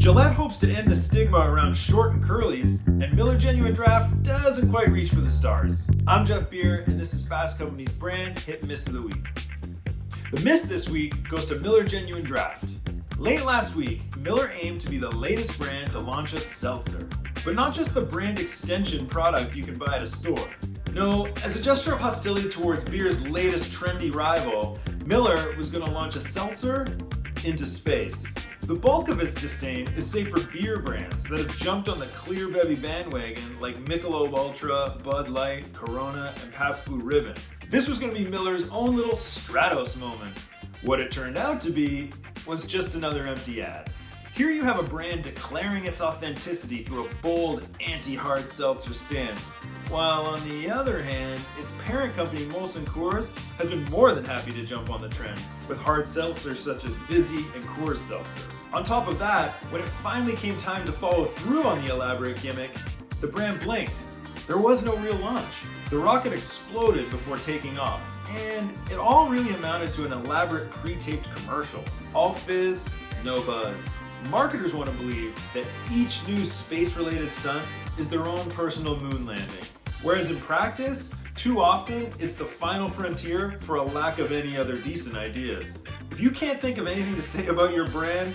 Gillette hopes to end the stigma around short and curlies, and Miller Genuine Draft doesn't quite reach for the stars. I'm Jeff Beer, and this is Fast Company's brand hit miss of the week. The miss this week goes to Miller Genuine Draft. Late last week, Miller aimed to be the latest brand to launch a seltzer. But not just the brand extension product you can buy at a store. No, as a gesture of hostility towards beer's latest trendy rival, Miller was going to launch a seltzer into space. The bulk of its disdain is saved for beer brands that have jumped on the clear bevy bandwagon like Michelob Ultra, Bud Light, Corona, and Pabst Blue Ribbon. This was going to be Miller's own little Stratos moment. What it turned out to be was just another empty ad. Here you have a brand declaring its authenticity through a bold anti-hard seltzer stance, while on the other hand, its parent company Molson Coors has been more than happy to jump on the trend with hard seltzers such as Vizzy and Coors Seltzer. On top of that, when it finally came time to follow through on the elaborate gimmick, the brand blinked. There was no real launch. The rocket exploded before taking off, and it all really amounted to an elaborate pre-taped commercial. All fizz, no buzz. Marketers want to believe that each new space-related stunt is their own personal moon landing. Whereas in practice, too often, it's the final frontier for a lack of any other decent ideas. If you can't think of anything to say about your brand,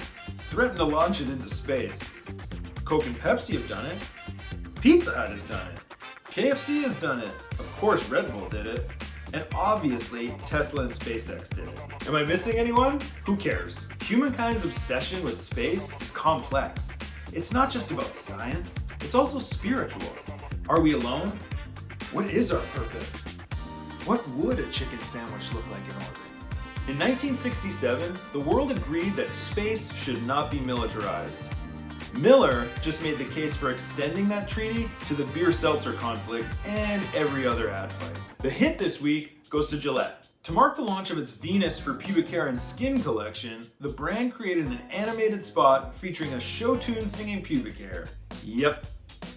threaten to launch it into space. Coke and Pepsi have done it. Pizza Hut has done it. KFC has done it. Of course, Red Bull did it. And obviously, Tesla and SpaceX did it. Am I missing anyone? Who cares? Humankind's obsession with space is complex. It's not just about science, it's also spiritual. Are we alone? What is our purpose? What would a chicken sandwich look like in orbit? In 1967, the world agreed that space should not be militarized. Miller just made the case for extending that treaty to the beer seltzer conflict and every other ad fight. The hit this week goes to Gillette. To mark the launch of its Venus for pubic hair and skin collection, the brand created an animated spot featuring a show tune singing pubic hair. Yep,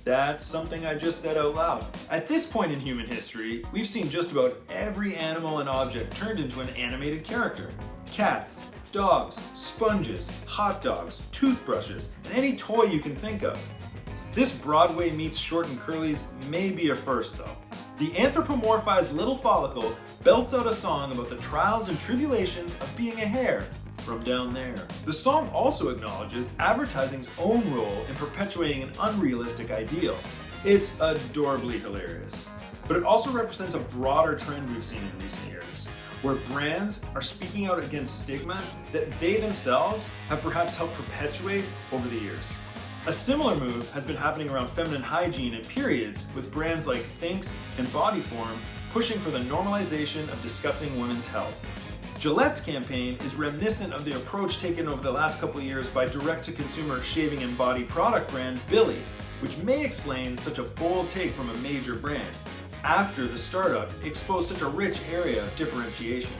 that's something I just said out loud. At this point in human history, we've seen just about every animal and object turned into an animated character. Cats, dogs, sponges, hot dogs, toothbrushes, and any toy you can think of. This Broadway meets short and curlies may be a first though. The anthropomorphized little follicle belts out a song about the trials and tribulations of being a hair from down there. The song also acknowledges advertising's own role in perpetuating an unrealistic ideal. It's adorably hilarious. But it also represents a broader trend we've seen in recent years, where brands are speaking out against stigmas that they themselves have perhaps helped perpetuate over the years. A similar move has been happening around feminine hygiene and periods, with brands like Thinx and Bodyform pushing for the normalization of discussing women's health. Gillette's campaign is reminiscent of the approach taken over the last couple of years by direct-to-consumer shaving and body product brand Billy, which may explain such a bold take from a major brand, after the startup exposed such a rich area of differentiation.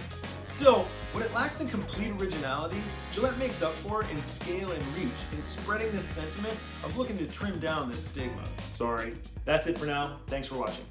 Still, what it lacks in complete originality, Gillette makes up for in scale and reach in spreading this sentiment of looking to trim down this stigma. Sorry. That's it for now. Thanks for watching.